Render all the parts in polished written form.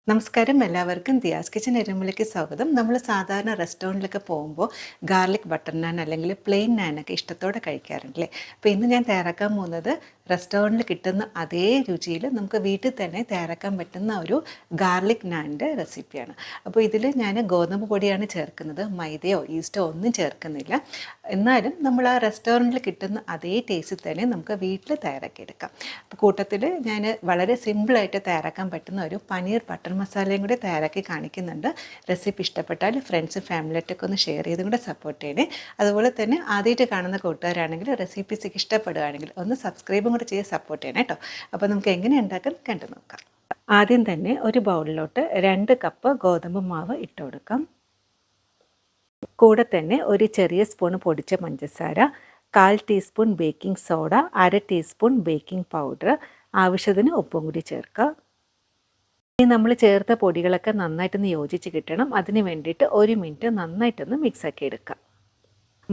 നമസ്കാരം എല്ലാവർക്കും ദിയാസ് കിച്ചൻ എരുമലയ്ക്ക് സ്വാഗതം. നമ്മൾ സാധാരണ റെസ്റ്റോറൻറ്റിലൊക്കെ പോകുമ്പോൾ ഗാർലിക് ബട്ടർ നാൻ അല്ലെങ്കിൽ പ്ലെയിൻ നാനൊക്കെ ഇഷ്ടത്തോടെ കഴിക്കാറുണ്ടല്ലേ. അപ്പോൾ ഇന്ന് ഞാൻ തയ്യാറാക്കാൻ പോകുന്നത് റെസ്റ്റോറൻറ്റിൽ കിട്ടുന്ന അതേ രുചിയിൽ നമുക്ക് വീട്ടിൽ തന്നെ തയ്യാറാക്കാൻ പറ്റുന്ന ഒരു ഗാർലിക് നാനിൻ്റെ റെസിപ്പിയാണ്. അപ്പോൾ ഇതിൽ ഞാൻ ഗോതമ്പ് പൊടിയാണ് ചേർക്കുന്നത്, മൈദയോ ഈസ്റ്റോ ഒന്നും ചേർക്കുന്നില്ല. എന്നാലും നമ്മൾ ആ റെസ്റ്റോറൻറ്റിൽ കിട്ടുന്ന അതേ ടേസ്റ്റിൽ തന്നെ നമുക്ക് വീട്ടിൽ തയ്യാറാക്കിയെടുക്കാം. അപ്പോൾ കൂട്ടത്തിൽ ഞാൻ വളരെ സിമ്പിളായിട്ട് തയ്യാറാക്കാൻ പറ്റുന്ന ഒരു പനീർ ബട്ടർ മസാലയും കൂടി തയ്യാറാക്കി കാണിക്കുന്നുണ്ട്. റെസിപ്പി ഇഷ്ടപ്പെട്ടാൽ ഫ്രണ്ട്സ് ഫാമിലിയായിട്ടൊക്കെ ഒന്ന് ഷെയർ ചെയ്തും കൂടെ സപ്പോർട്ട് ചെയ്യണേ. അതുപോലെ തന്നെ ആദ്യമായിട്ട് കാണുന്ന കൂട്ടുകാരാണെങ്കിൽ റെസിപ്പീസൊക്കെ ഇഷ്ടപ്പെടുകയാണെങ്കിൽ ഒന്ന് സബ്സ്ക്രൈബും കൂടെ ചെയ്ത് സപ്പോർട്ട് ചെയ്യണം കേട്ടോ. അപ്പോൾ നമുക്ക് എങ്ങനെ ഉണ്ടാക്കാൻ കണ്ടു നോക്കാം. ആദ്യം തന്നെ ഒരു ബൗളിലോട്ട് 2 കപ്പ് ഗോതമ്പ് മാവ് ഇട്ട് കൊടുക്കാം. കൂടെ തന്നെ ഒരു ചെറിയ സ്പൂൺ പൊടിച്ച പഞ്ചസാര, 1/4 teaspoon baking soda, 1/2 teaspoon baking powder, ആവശ്യത്തിന് ഉപ്പും കൂടി ചേർക്കുക. ഇനി നമ്മൾ ചേർത്ത പൊടികളൊക്കെ നന്നായിട്ടൊന്ന് യോജിച്ച് കിട്ടണം. അതിന് വേണ്ടിയിട്ട് 1 മിനിറ്റ് നന്നായിട്ടൊന്ന് മിക്സാക്കി എടുക്കുക.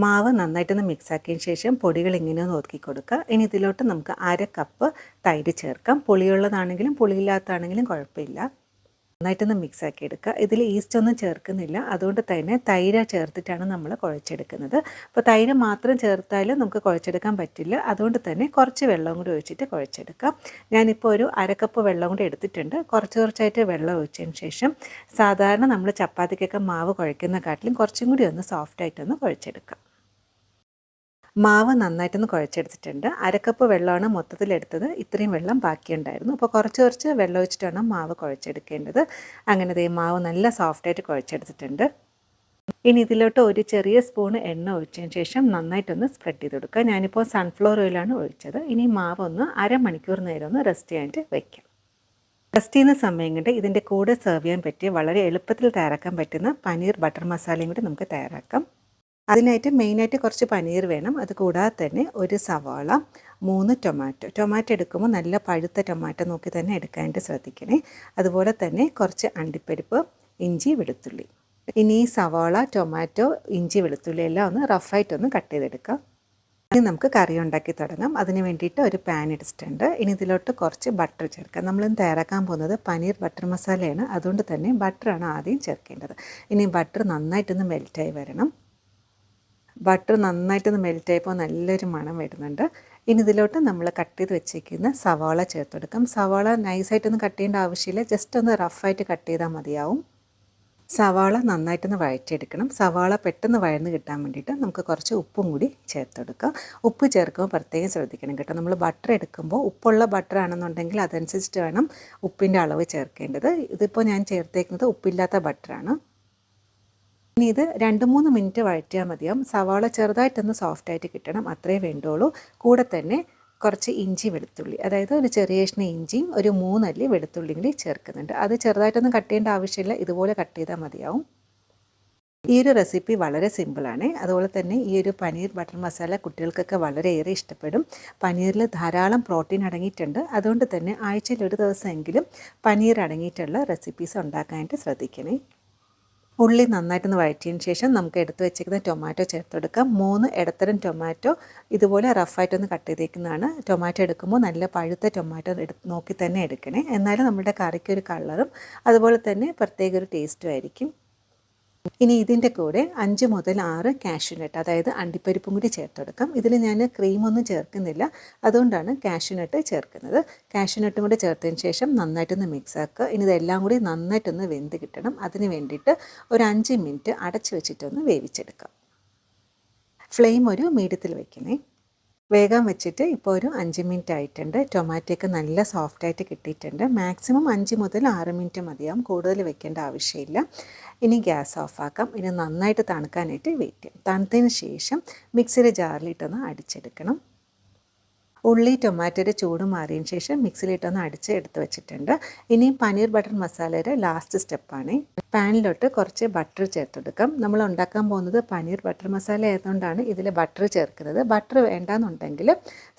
മാവ് നന്നായിട്ടൊന്ന് മിക്സാക്കിയതിന് ശേഷം പൊടികൾ ഇങ്ങനെ ഒതുക്കി കൊടുക്കുക. ഇനി ഇതിലോട്ട് നമുക്ക് 1/2 കപ്പ് തൈര് ചേർക്കാം. പുളിയുള്ളതാണെങ്കിലും പുളിയില്ലാത്തതാണെങ്കിലും കുഴപ്പമില്ല. നന്നായിട്ടൊന്ന് മിക്സാക്കി എടുക്കുക. ഇതിൽ ഈസ്റ്റ് ഒന്നും ചേർക്കുന്നില്ല, അതുകൊണ്ട് തന്നെ തൈര് ചേർത്തിട്ടാണ് നമ്മൾ കുഴച്ചെടുക്കുന്നത്. അപ്പോൾ തൈര് മാത്രം ചേർത്താലും നമുക്ക് കുഴച്ചെടുക്കാൻ പറ്റില്ല, അതുകൊണ്ട് തന്നെ കുറച്ച് വെള്ളം കൂടി ഒഴിച്ചിട്ട് കുഴച്ചെടുക്കാം. ഞാനിപ്പോൾ ഒരു 1/2 കപ്പ് വെള്ളം കൂടി എടുത്തിട്ടുണ്ട്. കുറച്ചായിട്ട് വെള്ളം ഒഴിച്ചതിന് ശേഷം സാധാരണ നമ്മൾ ചപ്പാത്തിക്കൊക്കെ മാവ് കുഴക്കുന്ന കാട്ടിലും കുറച്ചും കൂടി ഒന്ന് സോഫ്റ്റായിട്ടൊന്ന് കുഴച്ചെടുക്കാം. മാവ് നന്നായിട്ടൊന്ന് കുഴച്ചെടുത്തിട്ടുണ്ട്. 1/2 കപ്പ് വെള്ളമാണ് മൊത്തത്തിലെടുത്തത്. ഇത്രയും വെള്ളം ബാക്കിയുണ്ടായിരുന്നു. അപ്പോൾ കുറച്ച് വെള്ളം ഒഴിച്ചിട്ടാണ് മാവ് കുഴച്ചെടുക്കേണ്ടത്. അങ്ങനെ ദേ മാവ് നല്ല സോഫ്റ്റായിട്ട് കുഴച്ചെടുത്തിട്ടുണ്ട്. ഇനി ഇതിലോട്ട് ഒരു ചെറിയ സ്പൂൺ എണ്ണ ഒഴിച്ചതിന് ശേഷം നന്നായിട്ടൊന്ന് സ്പ്രെഡ് ചെയ്ത് കൊടുക്കുക. ഞാനിപ്പോൾ സൺഫ്ലവർ ഓയിലാണ് ഒഴിച്ചത്. ഇനി മാവ് ഒന്ന് അരമണിക്കൂർ നേരം ഒന്ന് റെസ്റ്റ് ചെയ്യാനായിട്ട് വയ്ക്കാം. റെസ്റ്റ് ചെയ്യുന്ന സമയം കൊണ്ട് ഇതിൻ്റെ കൂടെ സെർവ് ചെയ്യാൻ പറ്റിയ വളരെ എളുപ്പത്തിൽ തയ്യാറാക്കാൻ പറ്റുന്ന പനീർ ബട്ടർ മസാലയും കൂടി നമുക്ക് തയ്യാറാക്കാം. അതിനായിട്ട് മെയിനായിട്ട് കുറച്ച് പനീർ വേണം. അത് കൂടാതെ തന്നെ ഒരു സവാള, 3 ടൊമാറ്റോ എടുക്കുമ്പോൾ നല്ല പഴുത്ത ടൊമാറ്റോ നോക്കി തന്നെ എടുക്കാനായിട്ട് ശ്രദ്ധിക്കണേ. അതുപോലെ തന്നെ കുറച്ച് അണ്ടിപ്പരിപ്പ്, ഇഞ്ചി, വെളുത്തുള്ളി. ഇനി ഈ സവാള, ടൊമാറ്റോ, ഇഞ്ചി, വെളുത്തുള്ളി എല്ലാം ഒന്ന് റഫായിട്ടൊന്ന് കട്ട് ചെയ്തെടുക്കാം. ഇനി നമുക്ക് കറി ഉണ്ടാക്കി തുടങ്ങാം. അതിന് വേണ്ടിയിട്ട് ഒരു പാൻ എടുത്തിട്ടുണ്ട്. ഇനി ഇതിലോട്ട് കുറച്ച് ബട്ടർ ചേർക്കാം. നമ്മൾ തയ്യാറാക്കാൻ പോകുന്നത് പനീർ ബട്ടർ മസാലയാണ്, അതുകൊണ്ട് തന്നെ ബട്ടറാണ് ആദ്യം ചേർക്കേണ്ടത്. ഇനി ബട്ടർ നന്നായിട്ടൊന്ന് മെൽറ്റായി വരണം. ബട്ടർ നന്നായിട്ടൊന്ന് മെൽറ്റായപ്പോൾ നല്ലൊരു മണം വരുന്നുണ്ട്. ഇനി ഇതിലോട്ട് നമ്മൾ കട്ട് ചെയ്ത് വെച്ചിരിക്കുന്ന സവാള ചേർത്തെടുക്കാം. സവാള നൈസായിട്ടൊന്നും കട്ട് ചെയ്യേണ്ട ആവശ്യമില്ല, ജസ്റ്റ് ഒന്ന് റഫായിട്ട് കട്ട് ചെയ്താൽ മതിയാവും. സവാള നന്നായിട്ടൊന്ന് വഴറ്റിയെടുക്കണം. സവാള പെട്ടെന്ന് വഴന്ന് കിട്ടാൻ വേണ്ടിയിട്ട് നമുക്ക് കുറച്ച് ഉപ്പും കൂടി ചേർത്തെടുക്കാം. ഉപ്പ് ചേർക്കുമ്പോൾ പ്രത്യേകം ശ്രദ്ധിക്കണം കേട്ടോ. നമ്മൾ ബട്ടർ എടുക്കുമ്പോൾ ഉപ്പുള്ള ബട്ടർ ആണെന്നുണ്ടെങ്കിൽ അതനുസരിച്ചിട്ട് വേണം ഉപ്പിൻ്റെ അളവ് ചേർക്കേണ്ടത്. ഇതിപ്പോൾ ഞാൻ ചേർത്തേക്കുന്നത് ഉപ്പില്ലാത്ത ബട്ടറാണ്. ഇനി ഇത് 2-3 മിനിറ്റ് വഴറ്റിയാൽ മതിയാവും. സവാള ചെറുതായിട്ടൊന്ന് സോഫ്റ്റായിട്ട് കിട്ടണം, അത്രേ വേണ്ടുള്ളൂ. കൂടെ തന്നെ കുറച്ച് ഇഞ്ചി, വെളുത്തുള്ളി, അതായത് ഒരു ചെറിയ കഷ്ണം ഇഞ്ചിയും ഒരു 3 അല്ലി വെളുത്തുള്ളിയും കൂടി ചേർക്കുന്നുണ്ട്. അത് ചെറുതായിട്ടൊന്നും കട്ട് ചെയ്യേണ്ട ആവശ്യമില്ല, ഇതുപോലെ കട്ട് ചെയ്താൽ മതിയാവും. ഈ ഒരു റെസിപ്പി വളരെ സിമ്പിളാണ്. അതുപോലെ തന്നെ ഈ ഒരു പനീർ ബട്ടർ മസാല കുട്ടികൾക്കൊക്കെ വളരെയേറെ ഇഷ്ടപ്പെടും. പനീറിൽ ധാരാളം പ്രോട്ടീൻ അടങ്ങിയിട്ടുണ്ട്, അതുകൊണ്ട് തന്നെ ആഴ്ചയിൽ ഒരു ദിവസമെങ്കിലും പനീർ അടങ്ങിയിട്ടുള്ള റെസിപ്പീസ് ഉണ്ടാക്കാനായിട്ട് ശ്രദ്ധിക്കണേ. ഉള്ളി നന്നായിട്ടൊന്ന് വഴറ്റിയതിന് ശേഷം നമുക്ക് എടുത്ത് വെച്ചിരിക്കുന്ന ടൊമാറ്റോ ചേർത്തെടുക്കാം. 3 ഇടത്തരം ടൊമാറ്റോ ഇതുപോലെ റഫായിട്ടൊന്ന് കട്ട് ചെയ്തേക്കുന്നതാണ്. ടൊമാറ്റോ എടുക്കുമ്പോൾ നല്ല പഴുത്ത ടൊമാറ്റോ നോക്കി തന്നെ എടുക്കണേ, എന്നാലും നമ്മുടെ കറിക്കൊരു കളറും അതുപോലെ തന്നെ പ്രത്യേക ഒരു ടേസ്റ്റും ആയിരിക്കും. ഇനി ഇതിൻ്റെ കൂടെ 5 മുതൽ 6 കാഷ്യൂനട്ട്, അതായത് അണ്ടിപ്പരിപ്പും കൂടി ചേർത്തെടുക്കാം. ഇതിൽ ഞാൻ ക്രീമൊന്നും ചേർക്കുന്നില്ല, അതുകൊണ്ടാണ് കാഷ്യൂനട്ട് ചേർക്കുന്നത്. കാഷ്യൂനട്ടും കൂടി ചേർത്തതിന് ശേഷം നന്നായിട്ടൊന്ന് മിക്സ് ആക്കുക. ഇനി ഇതെല്ലാം കൂടി നന്നായിട്ടൊന്ന് വെന്ത് കിട്ടണം. അതിന് വേണ്ടിയിട്ട് ഒരു 5 മിനിറ്റ് അടച്ചു വെച്ചിട്ടൊന്ന് വേവിച്ചെടുക്കാം. ഫ്ലെയിം ഒരു മീഡിയത്തിൽ വയ്ക്കണേ. വേഗം വെച്ചിട്ട് ഇപ്പോൾ ഒരു 5 മിനിറ്റ് ആയിട്ടുണ്ട്. ടൊമാറ്റോയൊക്കെ നല്ല സോഫ്റ്റായിട്ട് കിട്ടിയിട്ടുണ്ട്. മാക്സിമം 5 മുതൽ 6 മിനിറ്റ് മതിയാവും, കൂടുതൽ വെക്കേണ്ട ആവശ്യമില്ല. ഇനി ഗ്യാസ് ഓഫാക്കാം. ഇനി നന്നായിട്ട് തണുക്കാനായിട്ട് വെയിറ്റ് ചെയ്യാം. തണുത്തതിന് ശേഷം മിക്സിയുടെ ജാറിലിട്ടൊന്ന് അടിച്ചെടുക്കണം. ഉള്ളി ടൊമാറ്റോയുടെ ചൂട് മാറിയതിന് ശേഷം മിക്സിയിലിട്ടൊന്ന് അടിച്ച് എടുത്ത് വെച്ചിട്ടുണ്ട്. ഇനി പനീർ ബട്ടർ മസാലയുടെ ലാസ്റ്റ് സ്റ്റെപ്പാണ്. പാനിലോട്ട് കുറച്ച് ബട്ടർ ചേർത്തെടുക്കാം. നമ്മൾ ഉണ്ടാക്കാൻ പോകുന്നത് പനീർ ബട്ടർ മസാല ആയതുകൊണ്ടാണ് ഇതിൽ ബട്ടർ ചേർക്കുന്നത്. ബട്ടർ വേണ്ടാന്നുണ്ടെങ്കിൽ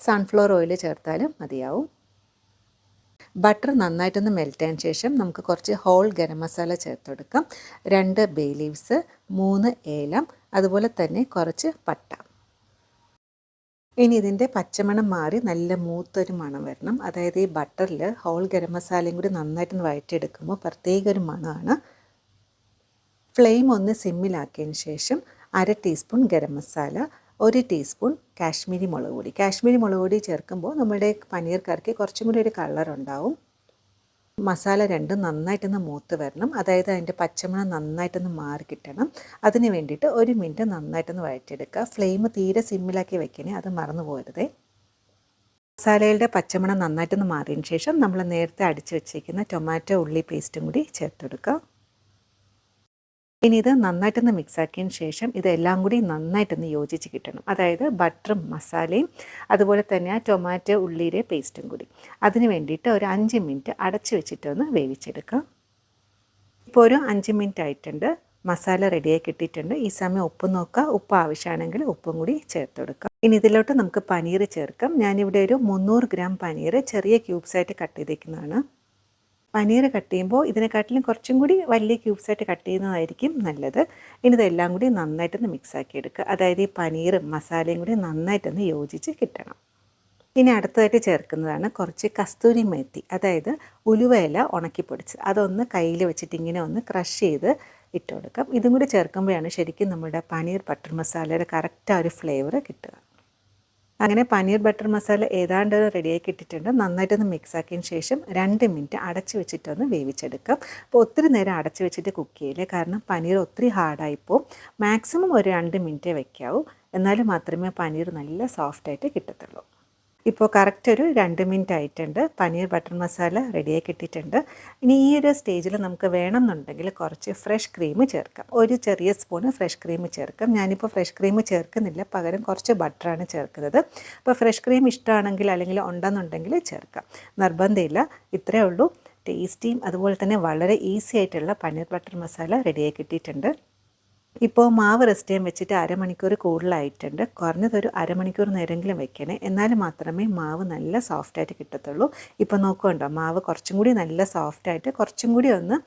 സൺഫ്ലവർ ഓയിൽ ചേർത്താലും മതിയാവും. ബട്ടർ നന്നായിട്ടൊന്ന് മെൽറ്റായതിന് ശേഷം നമുക്ക് കുറച്ച് ഹോൾ ഗരം മസാല ചേർത്തെടുക്കാം. 2 ബേ ലീവ്സ്, 3 ഏലം, അതുപോലെ തന്നെ കുറച്ച് പട്ട. ഇനി ഇതിൻ്റെ പച്ചമണം മാറി നല്ല മൂത്തൊരു മണം വരണം. അതായത് ഈ ബട്ടറിൽ ഹോൾ ഗരം മസാലയും കൂടി നന്നായിട്ടൊന്ന് വഴറ്റിയെടുക്കുമ്പോൾ പ്രത്യേക ഒരു മണമാണ്. ഫ്ലെയിം ഒന്ന് സിമ്മിലാക്കിയതിന് ശേഷം 1/2 ടീസ്പൂൺ ഗരം മസാല, 1 ടീസ്പൂൺ കാശ്മീരി മുളക് പൊടി. കാശ്മീരി മുളക് പൊടി ചേർക്കുമ്പോൾ നമ്മുടെ പനീർ കറിക്ക് കുറച്ചും കൂടി ഒരു കളറുണ്ടാവും. മസാല രണ്ടും നന്നായിട്ടൊന്ന് മൂത്ത് വരണം. അതായത് അതിൻ്റെ പച്ചമണം നന്നായിട്ടൊന്ന് മാറി കിട്ടണം. അതിന് വേണ്ടിയിട്ട് 1 മിനിറ്റ് നന്നായിട്ടൊന്ന് വഴറ്റിയെടുക്കുക. ഫ്ലെയിം തീരെ സിമ്മിലാക്കി വെക്കണേ, അത് മറന്നു പോകരുതേ. മസാലയുടെ പച്ചമണം നന്നായിട്ടൊന്ന് മാറിയതിന് ശേഷം നമ്മൾ നേരത്തെ അടിച്ച് വെച്ചിരിക്കുന്ന ടൊമാറ്റോ ഉള്ളി പേസ്റ്റും കൂടി ചേർത്തെടുക്കുക. ഇനി ഇത് നന്നായിട്ടൊന്ന് മിക്സാക്കിയതിന് ശേഷം ഇതെല്ലാം കൂടി നന്നായിട്ടൊന്ന് യോജിച്ച് കിട്ടണം. അതായത് ബട്ടറും മസാലയും അതുപോലെ തന്നെ ആ ടൊമാറ്റോ ഉള്ളിയുടെ പേസ്റ്റും കൂടി. അതിന് വേണ്ടിയിട്ട് ഒരു 5 മിനിറ്റ് അടച്ച് വെച്ചിട്ടൊന്ന് വേവിച്ചെടുക്കാം. ഇപ്പോൾ ഒരു 5 മിനിറ്റ് ആയിട്ടുണ്ട്. മസാല റെഡിയായി കിട്ടിയിട്ടുണ്ട്. ഈ സമയം ഉപ്പ് നോക്കുക. ഉപ്പ് ആവശ്യമാണെങ്കിൽ ഉപ്പും കൂടി ചേർത്ത് കൊടുക്കാം. ഇനി ഇതിലോട്ട് നമുക്ക് പനീർ ചേർക്കാം. ഞാനിവിടെ ഒരു 300 ഗ്രാം പനീർ ചെറിയ ക്യൂബ്സായിട്ട് കട്ട് ചെയ്തേക്കുന്നതാണ്. പനീർ കട്ട് ചെയ്യുമ്പോൾ ഇതിനെക്കാട്ടിലും കുറച്ചും കൂടി വലിയ ക്യൂബ്സായിട്ട് കട്ട് ചെയ്യുന്നതായിരിക്കും നല്ലത്. ഇനി ഇതെല്ലാം കൂടി നന്നായിട്ടൊന്ന് മിക്സാക്കി എടുക്കുക. അതായത് ഈ പനീറും മസാലയും കൂടി നന്നായിട്ടൊന്ന് യോജിച്ച് കിട്ടണം. ഇനി അടുത്തതായിട്ട് ചേർക്കുന്നതാണ് കുറച്ച് കസ്തൂരി മേത്തി, അതായത് ഉലുവയില ഉണക്കിപ്പൊടിച്ച് അതൊന്ന് കയ്യിൽ വെച്ചിട്ട് ഇങ്ങനെ ഒന്ന് ക്രഷ് ചെയ്ത് ഇട്ട് കൊടുക്കാം. ഇതും കൂടി ചേർക്കുമ്പോഴാണ് ശരിക്കും നമ്മുടെ പനീർ ബട്ടർ മസാലയുടെ കറക്റ്റ് ആ ഒരു ഫ്ലേവർ കിട്ടുക. അങ്ങനെ പനീർ ബട്ടർ മസാല ഏതാണ്ട് റെഡിയാക്കി ഇട്ടിട്ടുണ്ട്. നന്നായിട്ടൊന്ന് മിക്സാക്കിയതിന് ശേഷം 2 മിനിറ്റ് അടച്ച് വെച്ചിട്ടൊന്ന് വേവിച്ചെടുക്കാം. അപ്പോൾ ഒത്തിരി നേരം അടച്ച് വെച്ചിട്ട് കുക്ക് ചെയ്യില്ലേ, കാരണം പനീർ ഒത്തിരി ഹാർഡായിപ്പോൾ. മാക്സിമം ഒരു 2 മിനിറ്റേ വയ്ക്കാവൂ. എന്നാലും മാത്രമേ പനീർ നല്ല സോഫ്റ്റായിട്ട് കിട്ടത്തുള്ളൂ. ഇപ്പോൾ കറക്റ്റ് ഒരു 2 മിനിറ്റ് ആയിട്ടുണ്ട്. പനീർ ബട്ടർ മസാല റെഡിയായി കിട്ടിയിട്ടുണ്ട്. ഇനി ഈ ഒരു സ്റ്റേജിൽ നമുക്ക് വേണമെന്നുണ്ടെങ്കിൽ കുറച്ച് ഫ്രഷ് ക്രീം ചേർക്കാം. ഒരു ചെറിയ സ്പൂണ് ഫ്രഷ് ക്രീം ചേർക്കാം. ഞാനിപ്പോൾ ഫ്രഷ് ക്രീം ചേർക്കുന്നില്ല, പകരം കുറച്ച് ബട്ടറാണ് ചേർക്കുന്നത്. അപ്പോൾ ഫ്രഷ് ക്രീം ഇഷ്ടമാണെങ്കിൽ അല്ലെങ്കിൽ ഉണ്ടെന്നുണ്ടെങ്കിൽ ചേർക്കാം, നിർബന്ധമില്ല. ഇത്രയേ ഉള്ളൂ. ടേസ്റ്റിയും അതുപോലെ തന്നെ വളരെ ഈസി ആയിട്ടുള്ള പനീർ ബട്ടർ മസാല റെഡിയായി കിട്ടിയിട്ടുണ്ട്. ഇപ്പോൾ മാവ് റെസ്റ്റ് ചെയ്യാൻ വെച്ചിട്ട് അരമണിക്കൂർ കൂടുതലായിട്ടുണ്ട്. കുറഞ്ഞതൊരു അരമണിക്കൂർ നേരമെങ്കിലും വെക്കണേ, എന്നാൽ മാത്രമേ മാവ് നല്ല സോഫ്റ്റായിട്ട് കിട്ടത്തുള്ളൂ. ഇപ്പോൾ നോക്കുന്നുണ്ടോ, മാവ് കുറച്ചും കൂടി നല്ല സോഫ്റ്റായിട്ട് കുറച്ചും കൂടി ഒന്ന്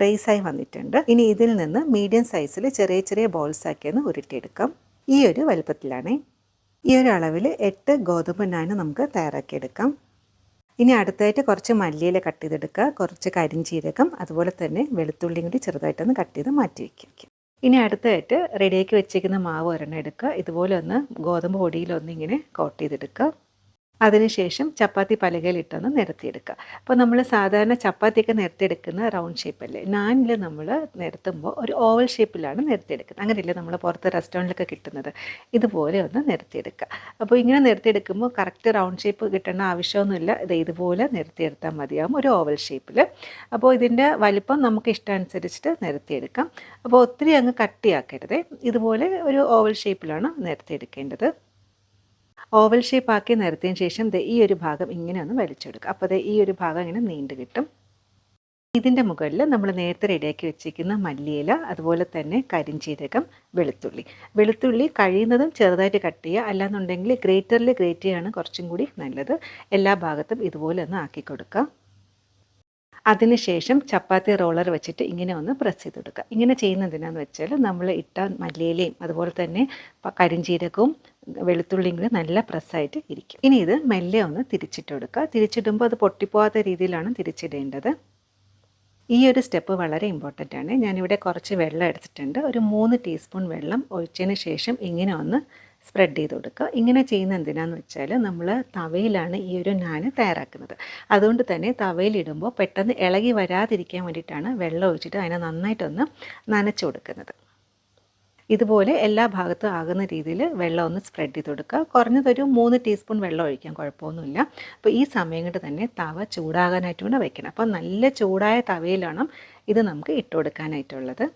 റേസായി വന്നിട്ടുണ്ട്. ഇനി ഇതിൽ നിന്ന് മീഡിയം സൈസിൽ ചെറിയ ചെറിയ ബോൾസാക്കിയൊന്ന് ഉരുട്ടിയെടുക്കാം. ഈ ഒരു വലുപ്പത്തിലാണ്. ഈ ഒരു അളവിൽ 8 ഗോതമ്പ് നാൻ നമുക്ക് തയ്യാറാക്കിയെടുക്കാം. ഇനി അടുത്തായിട്ട് കുറച്ച് മല്ലിയില കട്ട് ചെയ്തെടുക്കുക, കുറച്ച് കരിഞ്ചീരകം അതുപോലെ തന്നെ വെളുത്തുള്ളിയും കൂടി ചെറുതായിട്ടൊന്ന് കട്ട് ചെയ്ത് മാറ്റി വയ്ക്കും. ഇനി അടുത്തായിട്ട് റെഡിയാക്കി വെച്ചിരിക്കുന്ന മാവ് ഒരെണ്ണം എടുക്കുക. ഇതുപോലെ ഒന്ന് ഗോതമ്പ് പൊടിയിലൊന്ന് ഇങ്ങനെ കോട്ട് ചെയ്തെടുക്കുക. അതിനുശേഷം ചപ്പാത്തി പലകയിലിട്ടൊന്ന് നിരത്തിയെടുക്കുക. അപ്പോൾ നമ്മൾ സാധാരണ ചപ്പാത്തിയൊക്കെ നിരത്തിയെടുക്കുന്ന റൗണ്ട് ഷേപ്പല്ലേ, നാനിൽ നമ്മൾ നിരത്തുമ്പോൾ ഒരു ഓവൽ ഷേപ്പിലാണ് നിരത്തിയെടുക്കുന്നത്. അങ്ങനെയല്ലേ നമ്മൾ പുറത്ത് റെസ്റ്റോറൻറ്റിലൊക്കെ കിട്ടുന്നത്. ഇതുപോലെ ഒന്ന് നിരത്തിയെടുക്കുക. അപ്പോൾ ഇങ്ങനെ നിരത്തിയെടുക്കുമ്പോൾ കറക്റ്റ് റൗണ്ട് ഷേപ്പ് കിട്ടേണ്ട ആവശ്യമൊന്നുമില്ല. ഇതുപോലെ നിരത്തിയെടുത്താൽ മതിയാകും, ഒരു ഓവൽ ഷേപ്പിൽ. അപ്പോൾ ഇതിൻ്റെ വലിപ്പം നമുക്ക് ഇഷ്ടാനുസരിച്ചിട്ട് നിരത്തിയെടുക്കാം. അപ്പോൾ ഒത്തിരി അങ്ങ് കട്ടിയാക്കരുത്. ഇതുപോലെ ഒരു ഓവൽ ഷേപ്പിലാണ് നിരത്തിയെടുക്കേണ്ടത്. ഓവൽ ഷേപ്പ് ആക്കി നിരത്തിയതിന് ശേഷം ഈ ഒരു ഭാഗം ഇങ്ങനെ ഒന്ന് വലിച്ചെടുക്കുക. അപ്പോൾ ഈ ഒരു ഭാഗം ഇങ്ങനെ നീണ്ടു കിട്ടും. ഇതിൻ്റെ മുകളിൽ നമ്മൾ നേരത്തെ റെഡിയാക്കി വെച്ചിരിക്കുന്ന മല്ലിയില അതുപോലെ തന്നെ കരിഞ്ചീരകം, വെളുത്തുള്ളി കഴിയുന്നതും ചെറുതായിട്ട് കട്ട് ചെയ്യുക. അല്ലാന്നുണ്ടെങ്കിൽ ഗ്രേറ്ററിൽ ഗ്രേറ്റ് ചെയ്യുകയാണ് കുറച്ചും കൂടി നല്ലത്. എല്ലാ ഭാഗത്തും ഇതുപോലെ ഒന്ന് ആക്കി കൊടുക്കുക. അതിനുശേഷം ചപ്പാത്തി റോളർ വെച്ചിട്ട് ഇങ്ങനെ ഒന്ന് പ്രസ് ചെയ്ത് കൊടുക്കുക. ഇങ്ങനെ ചെയ്യുന്നതിനാന്ന് വെച്ചാൽ നമ്മൾ ഇട്ട മല്ലിയിലയും അതുപോലെ തന്നെ കരിഞ്ചീരകവും വെളുത്തുള്ളിയും കൂടി നല്ല പ്രസ്സായിട്ട് ഇരിക്കും. ഇനി ഇത് മെല്ലെ ഒന്ന് തിരിച്ചിട്ട് കൊടുക്കുക. തിരിച്ചിടുമ്പോൾ അത് പൊട്ടിപ്പോകാത്ത രീതിയിലാണ് തിരിച്ചിടേണ്ടത്. ഈ ഒരു സ്റ്റെപ്പ് വളരെ ഇമ്പോർട്ടൻ്റ് ആണ്. ഞാനിവിടെ കുറച്ച് വെള്ളം എടുത്തിട്ടുണ്ട്. ഒരു 3 ടീസ്പൂൺ വെള്ളം ഒഴിച്ചതിന് ശേഷം ഇങ്ങനെ ഒന്ന് സ്പ്രെഡ് ചെയ്ത് കൊടുക്കുക. ഇങ്ങനെ ചെയ്യുന്ന എന്തിനാന്ന് വെച്ചാൽ നമ്മൾ തവയിലാണ് ഈ ഒരു നാൻ തയ്യാറാക്കുന്നത്. അതുകൊണ്ട് തന്നെ തവയിലിടുമ്പോൾ പെട്ടെന്ന് ഇളകി വരാതിരിക്കാൻ വേണ്ടിയിട്ടാണ് വെള്ളം ഒഴിച്ചിട്ട് അതിനെ നന്നായിട്ടൊന്ന് നനച്ചു കൊടുക്കുന്നത്. ഇതുപോലെ എല്ലാ ഭാഗത്തും ആകുന്ന രീതിയിൽ വെള്ളം ഒന്ന് സ്പ്രെഡ് ചെയ്ത് കൊടുക്കുക. കുറഞ്ഞതൊരു 3 ടീസ്പൂൺ വെള്ളം ഒഴിക്കാം, കുഴപ്പമൊന്നുമില്ല. അപ്പോൾ ഈ സമയം കൊണ്ട് തന്നെ തവ ചൂടാകാനായിട്ട് കൂടെ വെക്കണം. അപ്പോൾ നല്ല ചൂടായ തവയിലാണ് ഇത് നമുക്ക് ഇട്ട് കൊടുക്കാനായിട്ടുള്ളത്.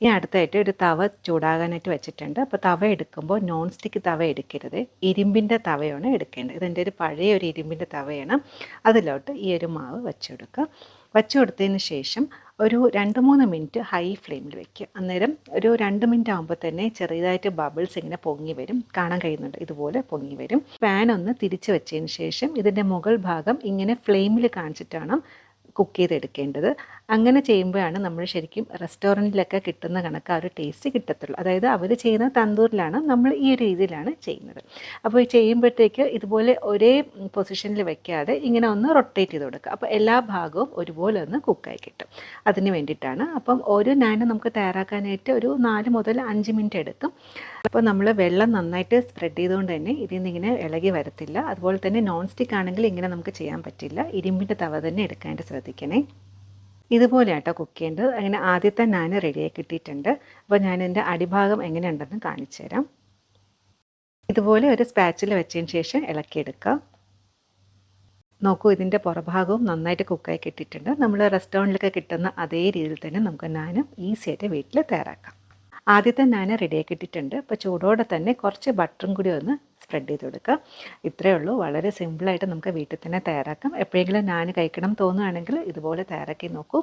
ഇനി അടുത്തായിട്ട് ഒരു തവ ചൂടാകാനായിട്ട് വെച്ചിട്ടുണ്ട്. അപ്പോൾ തവ എടുക്കുമ്പോൾ നോൺ സ്റ്റിക്ക് തവ എടുക്കരുത്, ഇരുമ്പിൻ്റെ തവയാണ് എടുക്കേണ്ടത്. ഇതെൻ്റെ ഒരു പഴയ ഒരു ഇരുമ്പിൻ്റെ തവയാണ്. അതിലോട്ട് ഈ ഒരു മാവ് വെച്ചെടുക്കുക. വച്ചു കൊടുത്തതിന് ശേഷം ഒരു 2-3 മിനിറ്റ് ഹൈ ഫ്ലെയിമിൽ വയ്ക്കുക. അന്നേരം ഒരു 2 മിനിറ്റ് ആകുമ്പോൾ തന്നെ ചെറുതായിട്ട് ബബിൾസ് ഇങ്ങനെ പൊങ്ങി വരും, കാണാൻ കഴിയുന്നുണ്ട്. ഇതുപോലെ പൊങ്ങി വരും. പാൻ ഒന്ന് തിരിച്ച് വെച്ചതിന് ശേഷം ഇതിൻ്റെ മുകൾ ഭാഗം ഇങ്ങനെ ഫ്ലെയിമിൽ കാണിച്ചിട്ടാണ് കുക്ക് ചെയ്തെടുക്കേണ്ടത്. അങ്ങനെ ചെയ്യുമ്പോഴാണ് നമ്മൾ ശരിക്കും റെസ്റ്റോറൻറ്റിലൊക്കെ കിട്ടുന്ന കണക്ക് ആ ഒരു ടേസ്റ്റ് കിട്ടത്തുള്ളൂ. അതായത് അവർ ചെയ്യുന്ന തന്തൂരിലാണ്, നമ്മൾ ഈ ഒരു രീതിയിലാണ് ചെയ്യുന്നത്. അപ്പോൾ ഈ ചെയ്യുമ്പോഴത്തേക്ക് ഇതുപോലെ ഒരേ പൊസിഷനിൽ വെക്കാതെ ഇങ്ങനെ ഒന്ന് റൊട്ടേറ്റ് ചെയ്ത് കൊടുക്കുക. അപ്പോൾ എല്ലാ ഭാഗവും ഒരുപോലെ ഒന്ന് കുക്കായി കിട്ടും. അതിന് വേണ്ടിയിട്ടാണ്. അപ്പം ഒരു നാൻ നമുക്ക് തയ്യാറാക്കാനായിട്ട് ഒരു 4 മുതൽ 5 മിനിറ്റ് എടുക്കും. അപ്പോൾ നമ്മൾ വെള്ളം നന്നായിട്ട് സ്പ്രെഡ് ചെയ്തുകൊണ്ട് തന്നെ ഇതിൽ നിന്ന് ഇങ്ങനെ ഇളകി വരത്തില്ല. അതുപോലെ തന്നെ നോൺ സ്റ്റിക്ക് ആണെങ്കിൽ ഇങ്ങനെ നമുക്ക് ചെയ്യാൻ പറ്റില്ല. ഇരുമ്പിൻ്റെ തവ തന്നെ എടുക്കാനായിട്ട് ശ്രദ്ധിക്കണേ. ഇതുപോലെ ആട്ടോ കുക്ക് ചെയ്യേണ്ടത്. അങ്ങനെ ആദ്യത്തെ നാൻ റെഡിയായി കിട്ടിയിട്ടുണ്ട്. അപ്പോൾ ഞാൻ എൻ്റെ അടിഭാഗം എങ്ങനെയുണ്ടെന്ന് കാണിച്ചു തരാം. ഇതുപോലെ ഒരു സ്പാച്ചിൽ വെച്ചതിന് ശേഷം ഇളക്കിയെടുക്കുക. നോക്കൂ, ഇതിൻ്റെ പുറഭാഗവും നന്നായിട്ട് കുക്കായി കിട്ടിയിട്ടുണ്ട്. നമ്മൾ റെസ്റ്റോറൻറ്റിലൊക്കെ കിട്ടുന്ന അതേ രീതിയിൽ തന്നെ നമുക്ക് നാനും ഈസി ആയിട്ട് വീട്ടിൽ തയ്യാറാക്കാം. ആദ്യത്തെ നാൻ റെഡിയാക്കി ഇട്ടിട്ടുണ്ട്. അപ്പോൾ ചൂടോടെ തന്നെ കുറച്ച് ബട്ടറും കൂടി ഒന്ന് സ്പ്രെഡ് ചെയ്ത് കൊടുക്കുക. ഇത്രയേ ഉള്ളൂ. വളരെ സിമ്പിളായിട്ട് നമുക്ക് വീട്ടിൽ തന്നെ തയ്യാറാക്കാം. എപ്പോഴെങ്കിലും നാൻ കഴിക്കണം തോന്നുകയാണെങ്കിൽ ഇതുപോലെ തയ്യാറാക്കി നോക്കൂ.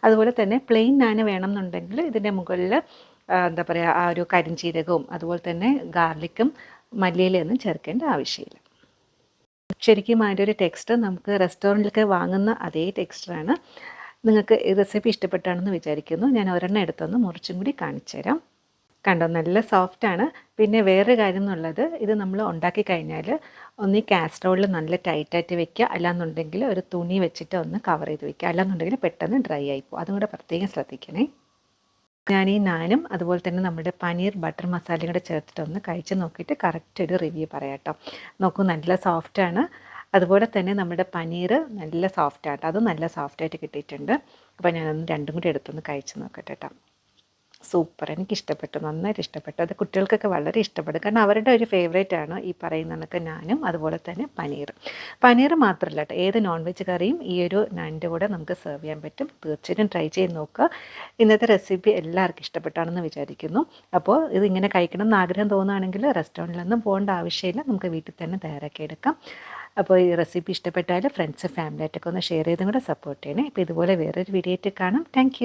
അതുപോലെ തന്നെ പ്ലെയിൻ നാൻ വേണമെന്നുണ്ടെങ്കിൽ ഇതിൻ്റെ മുകളിൽ എന്താ പറയുക, ആ ഒരു കരിഞ്ചീരകവും അതുപോലെ തന്നെ ഗാർലിക്കും മല്ലിയിലയൊന്നും ചേർക്കേണ്ട ആവശ്യമില്ല. ശരിക്കും അതിൻ്റെ ഒരു ടെക്സ്ചർ നമുക്ക് റെസ്റ്റോറൻറ്റിലൊക്കെ വാങ്ങുന്ന അതേ ടെക്സ്ചറാണ്. നിങ്ങൾക്ക് ഈ റെസിപ്പി ഇഷ്ടപ്പെട്ടാണെന്ന് വിചാരിക്കുന്നു. ഞാൻ ഒരെണ്ണം എടുത്തൊന്ന് മുറിച്ചും കൂടി കാണിച്ചു തരാം. കണ്ടോ, നല്ല സോഫ്റ്റാണ്. പിന്നെ വേറൊരു കാര്യം എന്നുള്ളത്, ഇത് നമ്മൾ ഉണ്ടാക്കി കഴിഞ്ഞാൽ ഒന്ന് ഈ കാസ്ട്രോളിൽ നല്ല ടൈറ്റായിട്ട് വെക്കുക, അല്ലാന്നുണ്ടെങ്കിൽ ഒരു തുണി വെച്ചിട്ട് ഒന്ന് കവർ ചെയ്ത് വെക്കുക, അല്ലാന്നുണ്ടെങ്കിൽ പെട്ടെന്ന് ഡ്രൈ ആയിപ്പോവും. അതും കൂടെ പ്രത്യേകം ശ്രദ്ധിക്കണേ. ഞാൻ ഈ നാനും അതുപോലെ തന്നെ നമ്മുടെ പനീർ ബട്ടർ മസാലയും കൂടെ ചേർത്തിട്ട് ഒന്ന് കഴിച്ച് നോക്കിയിട്ട് കറക്റ്റ് ഒരു റിവ്യൂ പറയാം കേട്ടോ. നോക്കൂ, നല്ല സോഫ്റ്റാണ്. അതുപോലെ തന്നെ നമ്മുടെ പനീർ നല്ല സോഫ്റ്റായിട്ട്, അതും നല്ല സോഫ്റ്റായിട്ട് കിട്ടിയിട്ടുണ്ട്. അപ്പോൾ ഞാനൊന്ന് രണ്ടും കൂടി എടുത്തൊന്ന് കഴിച്ച് നോക്കട്ടെ കേട്ടോ. സൂപ്പർ, എനിക്കിഷ്ടപ്പെട്ടു, നന്നായിട്ട് ഇഷ്ടപ്പെട്ടു. അത് കുട്ടികൾക്കൊക്കെ വളരെ ഇഷ്ടപ്പെടും. കാരണം അവരുടെ ഒരു ഫേവറേറ്റ് ആണ് ഈ പറയുന്ന കണക്ക് നാനും അതുപോലെ തന്നെ പനീർ മാത്രമല്ല കേട്ടോ, ഏത് നോൺ വെജ് കറിയും ഈ ഒരു നാനിൻ്റെ കൂടെ നമുക്ക് സെർവ് ചെയ്യാൻ പറ്റും. തീർച്ചയായിട്ടും ട്രൈ ചെയ്ത് നോക്കുക. ഇന്നത്തെ റെസിപ്പി എല്ലാവർക്കും ഇഷ്ടപ്പെട്ടാണെന്ന് വിചാരിക്കുന്നു. അപ്പോൾ ഇതിങ്ങനെ കഴിക്കണം എന്ന് ആഗ്രഹം തോന്നുകയാണെങ്കിൽ റെസ്റ്റോറൻറ്റിലൊന്നും പോകേണ്ട ആവശ്യമില്ല, നമുക്ക് വീട്ടിൽ തന്നെ തയ്യാറാക്കി എടുക്കാം. അപ്പോൾ ഈ റെസിപ്പി ഇഷ്ടപ്പെട്ടാൽ ഫ്രണ്ട്സ് ഫാമിലിയായിട്ടൊക്കെ ഒന്ന് ഷെയർ ചെയ്തും കൂടെ സപ്പോർട്ട് ചെയ്യണേ. അപ്പോൾ ഇതുപോലെ വേറൊരു വീഡിയോ ആയിട്ട് കാണാം. താങ്ക്